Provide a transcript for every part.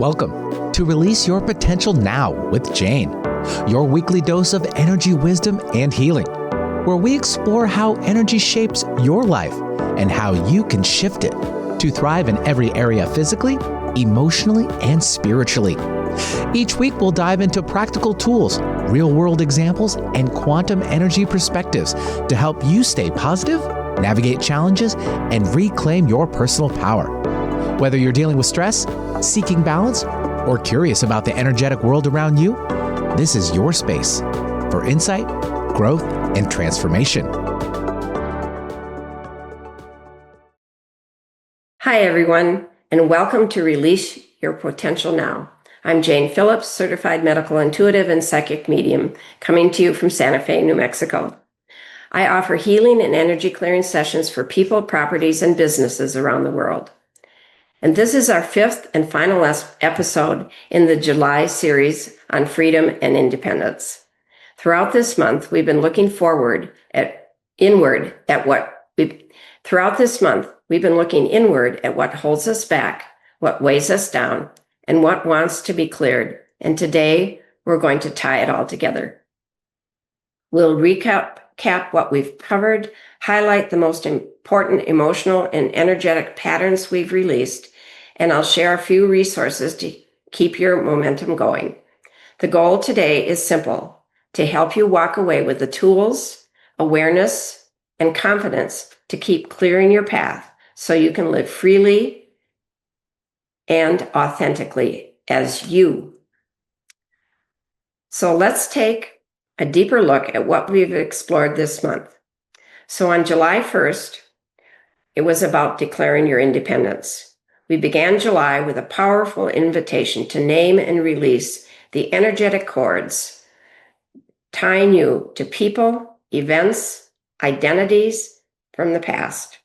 Welcome to Release Your Potential Now with Jane, your weekly dose of energy, wisdom, and healing, where we explore how energy shapes your life and how you can shift it to thrive in every area physically, emotionally, and spiritually. Each week, we'll dive into practical tools, real-world examples, and quantum energy perspectives to help you stay positive, navigate challenges, and reclaim your personal power. Whether you're dealing with stress, seeking balance, or curious about the energetic world around you, this is your space for insight, growth, and transformation. Hi, everyone, and welcome to Release Your Potential Now. I'm Jane Phillips, certified medical intuitive and psychic medium, coming to you from Santa Fe, New Mexico. I offer healing and energy clearing sessions for people, properties, and businesses around the world. And this is our fifth and final episode in the July series on freedom and independence. Throughout this month, we've been looking inward at what holds us back, what weighs us down, and what wants to be cleared. And today, we're going to tie it all together. We'll recap what we've covered, highlight the most important emotional and energetic patterns we've released, and I'll share a few resources to keep your momentum going. The goal today is simple: to help you walk away with the tools, awareness, and confidence to keep clearing your path so you can live freely and authentically as you. So let's take a deeper look at what we've explored this month. So on July 1st, it was about declaring your independence. We began July with a powerful invitation to name and release the energetic cords tying you to people, events, identities from the past.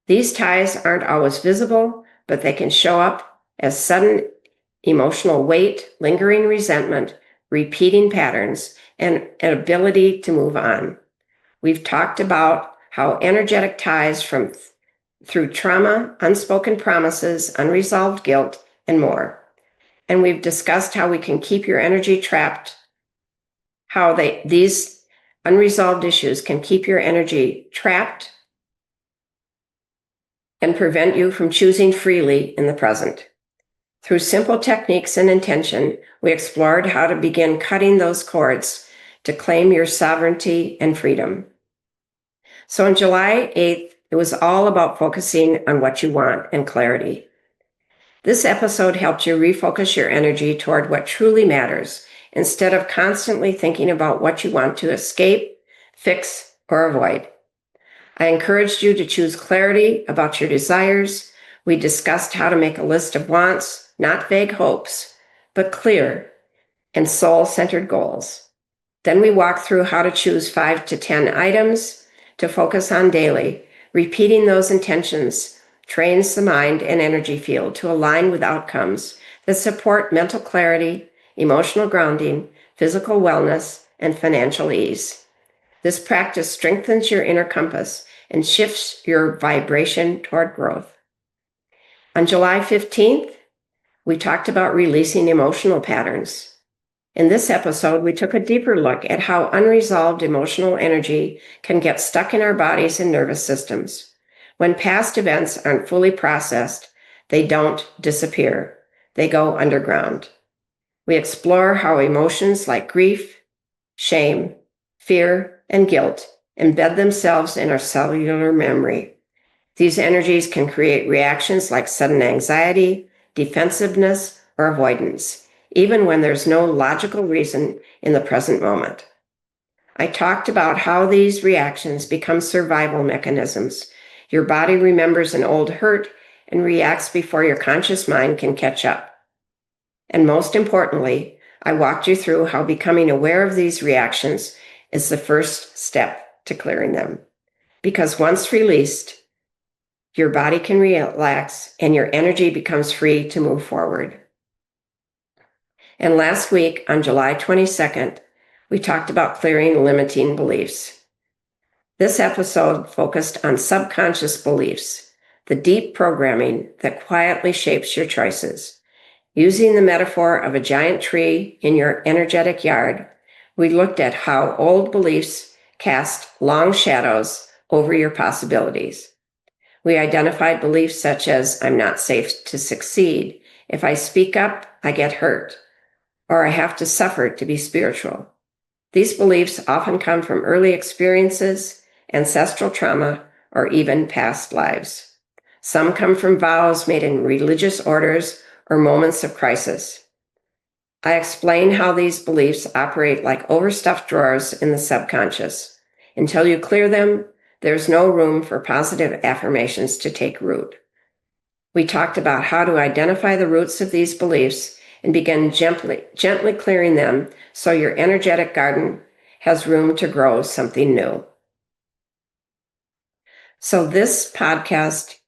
These ties aren't always visible, but they can show up as sudden emotional weight, lingering resentment, repeating patterns, and an ability to move on. We've talked about how energetic ties through trauma, unspoken promises, unresolved guilt, and more. And we've discussed how we can keep your energy trapped, how these unresolved issues can keep your energy trapped and prevent you from choosing freely in the present. Through simple techniques and intention, we explored how to begin cutting those cords to claim your sovereignty and freedom. So on July 8th, it was all about focusing on what you want and clarity. This episode helped you refocus your energy toward what truly matters, instead of constantly thinking about what you want to escape, fix, or avoid. I encouraged you to choose clarity about your desires. We discussed how to make a list of wants, not vague hopes, but clear and soul-centered goals. Then we walked through how to choose 5 to 10 items to focus on daily. Repeating those intentions trains the mind and energy field to align with outcomes that support mental clarity, emotional grounding, physical wellness, and financial ease. This practice strengthens your inner compass and shifts your vibration toward growth. On July 15th, we talked about releasing emotional patterns. In this episode, we took a deeper look at how unresolved emotional energy can get stuck in our bodies and nervous systems. When past events aren't fully processed, they don't disappear. They go underground. We explore how emotions like grief, shame, fear, and guilt embed themselves in our cellular memory. These energies can create reactions like sudden anxiety, defensiveness, or avoidance, even when there's no logical reason in the present moment. I talked about how these reactions become survival mechanisms. Your body remembers an old hurt and reacts before your conscious mind can catch up. And most importantly, I walked you through how becoming aware of these reactions is the first step to clearing them. Because once released, your body can relax and your energy becomes free to move forward. And last week, on July 22nd, we talked about clearing limiting beliefs. This episode focused on subconscious beliefs, the deep programming that quietly shapes your choices. Using the metaphor of a giant tree in your energetic yard, we looked at how old beliefs cast long shadows over your possibilities. We identified beliefs such as, I'm not safe to succeed. If I speak up, I get hurt. Or I have to suffer to be spiritual. These beliefs often come from early experiences, ancestral trauma, or even past lives. Some come from vows made in religious orders or moments of crisis. I explain how these beliefs operate like overstuffed drawers in the subconscious. Until you clear them, there's no room for positive affirmations to take root. We talked about how to identify the roots of these beliefs and begin gently clearing them so your energetic garden has room to grow something new. So this podcast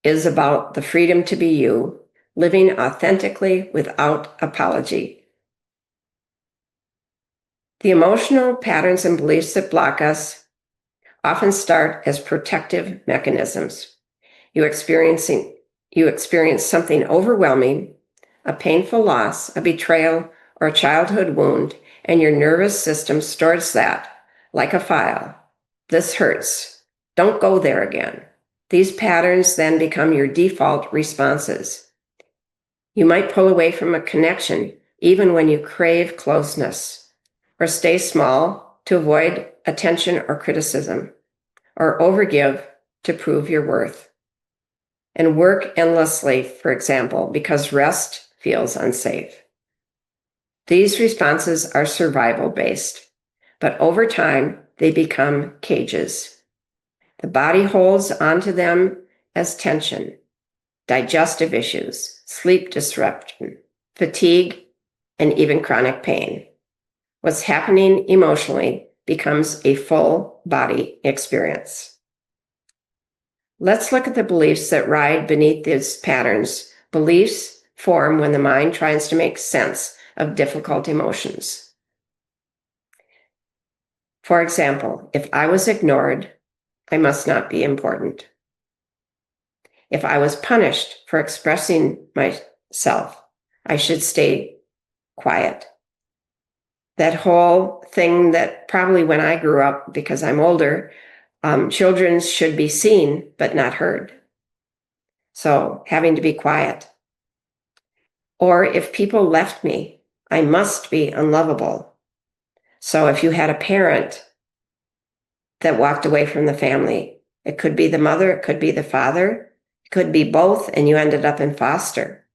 is about the freedom to be you, living authentically without apology. The emotional patterns and beliefs that block us often start as protective mechanisms. You experience something overwhelming, a painful loss, a betrayal, or a childhood wound, and your nervous system stores that like a file. This hurts. Don't go there again. These patterns then become your default responses. You might pull away from a connection even when you crave closeness, or stay small to avoid attention or criticism, or overgive to prove your worth, and work endlessly, for example, because rest feels unsafe. These responses are survival-based, but over time, they become cages. The body holds onto them as tension, digestive issues, sleep disruption, fatigue, and even chronic pain. What's happening emotionally becomes a full body experience. Let's look at the beliefs that ride beneath these patterns. Beliefs form when the mind tries to make sense of difficult emotions. For example, if I was ignored, I must not be important. If I was punished for expressing myself, I should stay quiet. That whole thing that probably when I grew up, because I'm older, children should be seen but not heard. So having to be quiet. Or if people left me, I must be unlovable. So if you had a parent that walked away from the family, it could be the mother, it could be the father, it could be both, and you ended up in foster.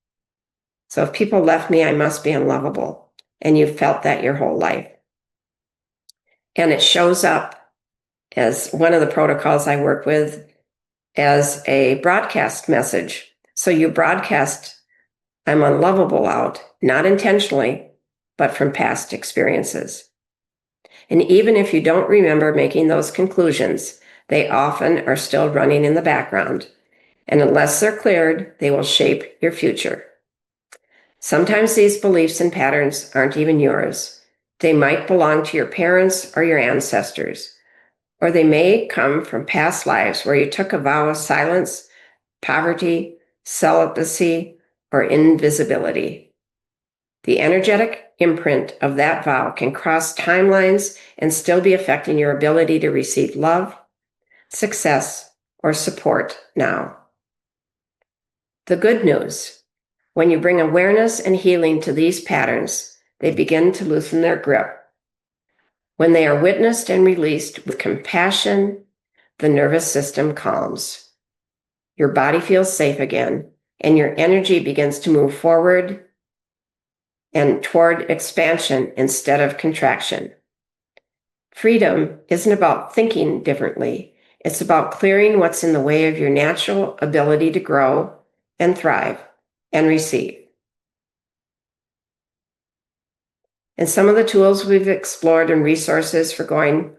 So if people left me, I must be unlovable. And you've felt that your whole life. And it shows up as one of the protocols I work with as a broadcast message. So you broadcast, I'm unlovable out, not intentionally, but from past experiences. And even if you don't remember making those conclusions, they often are still running in the background. And unless they're cleared, they will shape your future. Sometimes these beliefs and patterns aren't even yours. They might belong to your parents or your ancestors, or they may come from past lives where you took a vow of silence, poverty, celibacy, or invisibility. The energetic imprint of that vow can cross timelines and still be affecting your ability to receive love, success, or support now. The good news: when you bring awareness and healing to these patterns, they begin to loosen their grip. When they are witnessed and released with compassion, the nervous system calms. Your body feels safe again, and your energy begins to move forward and toward expansion instead of contraction. Freedom isn't about thinking differently. It's about clearing what's in the way of your natural ability to grow and thrive and receive. And some of the tools we've explored and resources for going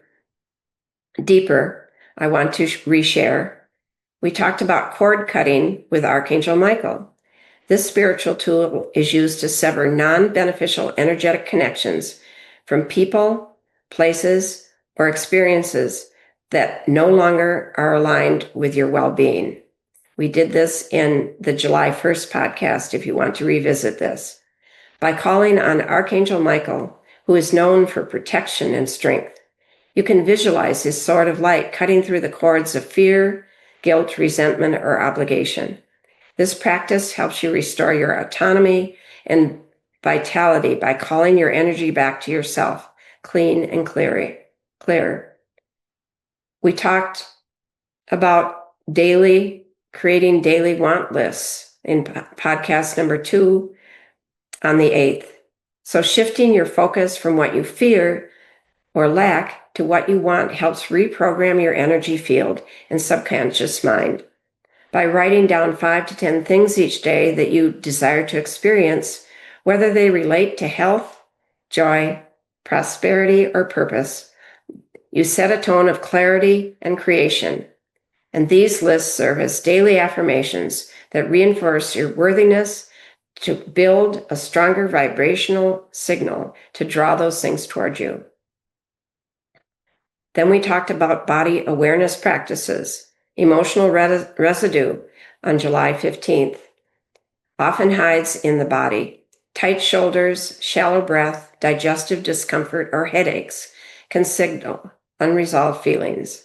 deeper, I want to reshare. We talked about cord cutting with Archangel Michael. This spiritual tool is used to sever non-beneficial energetic connections from people, places, or experiences that no longer are aligned with your well-being. We did this in the July 1st podcast if you want to revisit this. By calling on Archangel Michael, who is known for protection and strength, you can visualize his sword of light cutting through the cords of fear, guilt, resentment, or obligation. This practice helps you restore your autonomy and vitality by calling your energy back to yourself, clean and clear. We talked about creating daily want lists in podcast number 2 on the 8th. So shifting your focus from what you fear or lack to what you want helps reprogram your energy field and subconscious mind. By writing down 5 to 10 things each day that you desire to experience, whether they relate to health, joy, prosperity, or purpose, you set a tone of clarity and creation. And these lists serve as daily affirmations that reinforce your worthiness to build a stronger vibrational signal to draw those things toward you. Then we talked about body awareness practices. Emotional residue on July 15th often hides in the body. Tight shoulders, shallow breath, digestive discomfort, or headaches can signal unresolved feelings.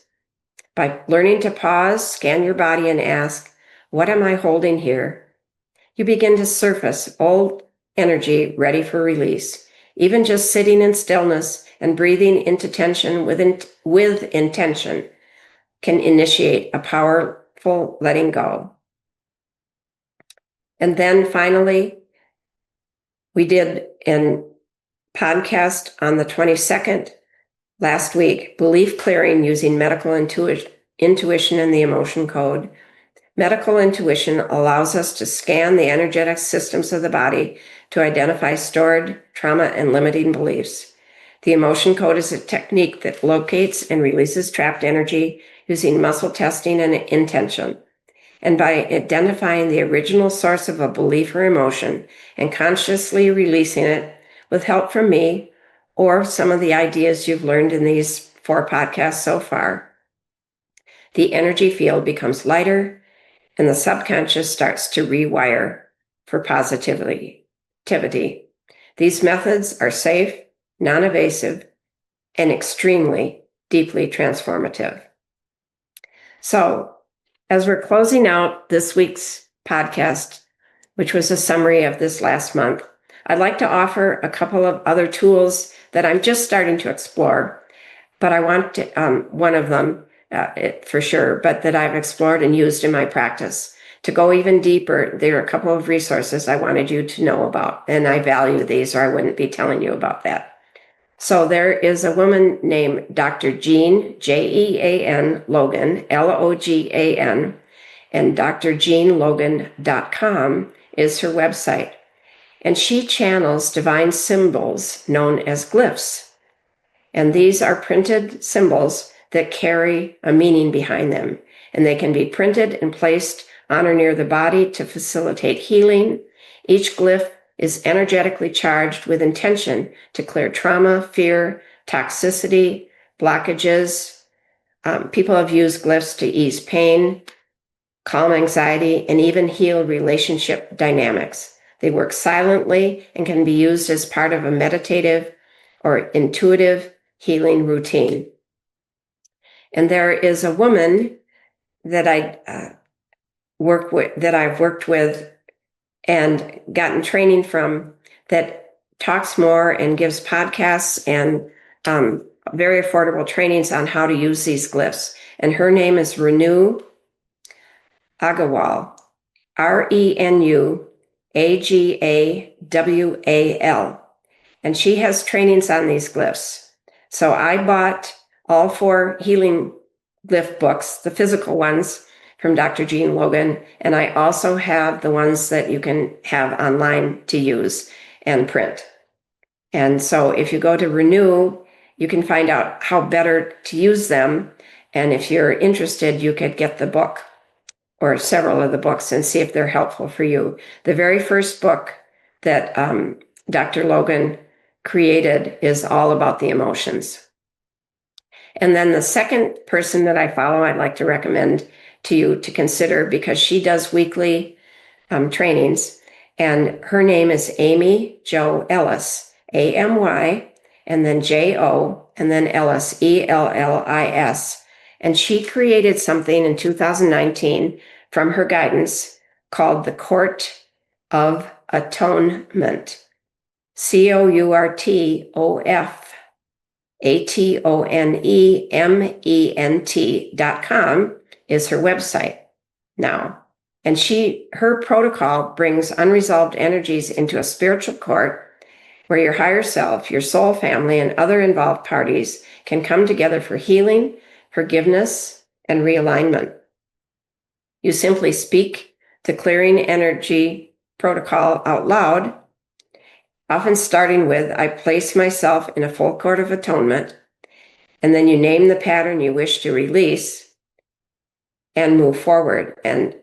By learning to pause, scan your body, and ask, what am I holding here? You begin to surface old energy ready for release. Even just sitting in stillness and breathing into tension with intention can initiate a powerful letting go. And then finally, we did in podcast on the 22nd last week, belief clearing using medical intuition and the emotion code. Medical intuition allows us to scan the energetic systems of the body to identify stored trauma and limiting beliefs. The emotion code is a technique that locates and releases trapped energy using muscle testing and intention. And by identifying the original source of a belief or emotion and consciously releasing it with help from me or some of the ideas you've learned in these 4 podcasts so far, the energy field becomes lighter and the subconscious starts to rewire for positivity. These methods are safe, non-evasive, and extremely deeply transformative. So, as we're closing out this week's podcast, which was a summary of this last month, I'd like to offer a couple of other tools that I'm just starting to explore, but I want to, one of them for sure, but that I've explored and used in my practice. To go even deeper, there are a couple of resources I wanted you to know about, and I value these or I wouldn't be telling you about that. So there is a woman named Dr. Jean, Jean Logan, Logan, and drjeanlogan.com is her website. And she channels divine symbols known as glyphs. And these are printed symbols that carry a meaning behind them. And they can be printed and placed on or near the body to facilitate healing. Each glyph is energetically charged with intention to clear trauma, fear, toxicity, blockages. People have used glyphs to ease pain, calm anxiety, and even heal relationship dynamics. They work silently and can be used as part of a meditative or intuitive healing routine. And there is a woman that I've worked with and gotten training from that talks more and gives podcasts and very affordable trainings on how to use these glyphs. And her name is Renu Agawal, Renuagawal. And she has trainings on these glyphs. So I bought all 4 healing glyph books, the physical ones from Dr. Jean Logan, and I also have the ones that you can have online to use and print. And so if you go to Renew, you can find out how better to use them. And if you're interested, you could get the book or several of the books and see if they're helpful for you. The very first book that Dr. Logan created is all about the emotions. And then the second person that I follow, I'd like to recommend, to you to consider because she does weekly trainings. And her name is Amy Jo Ellis, AMY, and then JO, and then Ellis, ELLIS. And she created something in 2019 from her guidance called the Court of Atonement, COURTOFATONEMENT.com is her website now. And her protocol brings unresolved energies into a spiritual court where your higher self, your soul family, and other involved parties can come together for healing, forgiveness, and realignment. You simply speak the clearing energy protocol out loud, often starting with, I place myself in a full court of atonement, and then you name the pattern you wish to release and move forward. And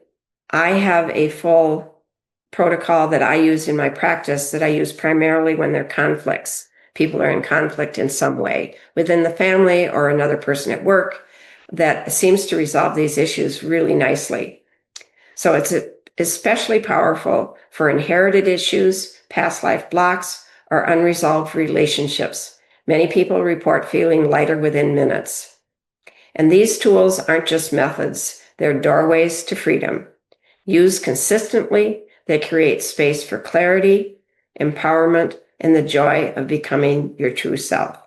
I have a full protocol that I use in my practice that I use primarily when there are conflicts. People are in conflict in some way within the family or another person at work that seems to resolve these issues really nicely. So it's especially powerful for inherited issues, past life blocks, or unresolved relationships. Many people report feeling lighter within minutes. And these tools aren't just methods, they're doorways to freedom. Used consistently, they create space for clarity, empowerment, and the joy of becoming your true self.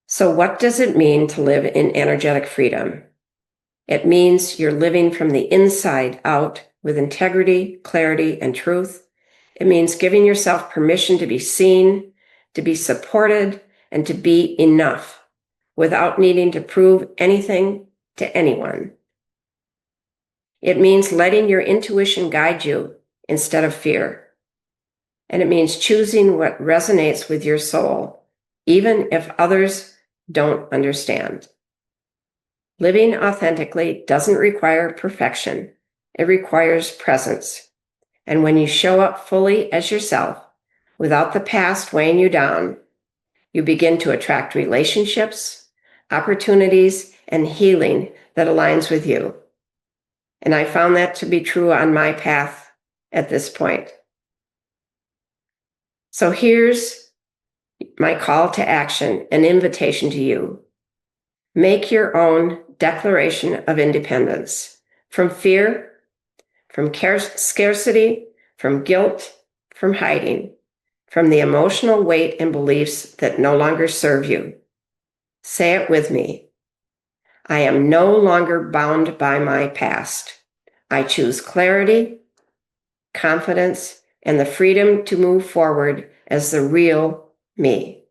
So what does it mean to live in energetic freedom? It means you're living from the inside out with integrity, clarity, and truth. It means giving yourself permission to be seen, to be supported, and to be enough without needing to prove anything to anyone. It means letting your intuition guide you instead of fear. And it means choosing what resonates with your soul, even if others don't understand. Living authentically doesn't require perfection. It requires presence. And when you show up fully as yourself, without the past weighing you down, you begin to attract relationships, opportunities, and healing that aligns with you. And I found that to be true on my path at this point. So here's my call to action, an invitation to you. Make your own declaration of independence from fear, from scarcity, from guilt, from hiding, from the emotional weight and beliefs that no longer serve you. Say it with me. I am no longer bound by my past. I choose clarity, confidence, and the freedom to move forward as the real me.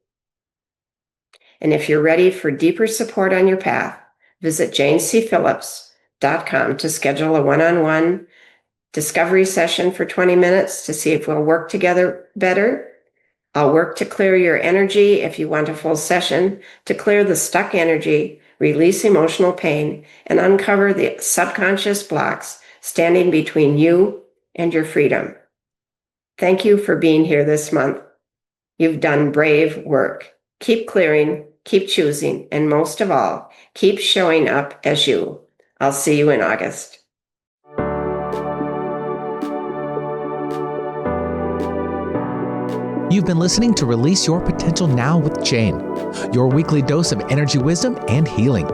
And if you're ready for deeper support on your path, visit janecphillips.com to schedule a one-on-one discovery session for 20 minutes to see if we'll work together better. I'll work to clear your energy if you want a full session, to clear the stuck energy, release emotional pain, and uncover the subconscious blocks standing between you and your freedom. Thank you for being here this month. You've done brave work. Keep clearing, keep choosing, and most of all, keep showing up as you. I'll see you in August. You've been listening to Release Your Potential Now with Jane, your weekly dose of energy wisdom and healing.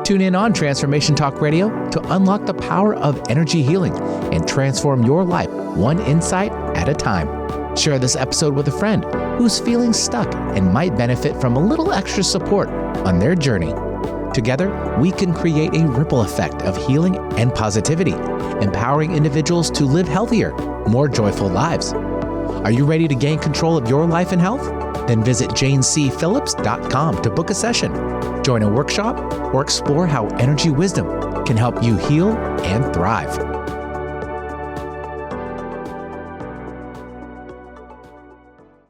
Tune in on Transformation Talk Radio to unlock the power of energy healing and transform your life one insight at a time. Share this episode with a friend who's feeling stuck and might benefit from a little extra support on their journey. Together, we can create a ripple effect of healing and positivity, empowering individuals to live healthier, more joyful lives. Are you ready to gain control of your life and health? Then visit janecphillips.com to book a session, join a workshop, or explore how energy wisdom can help you heal and thrive.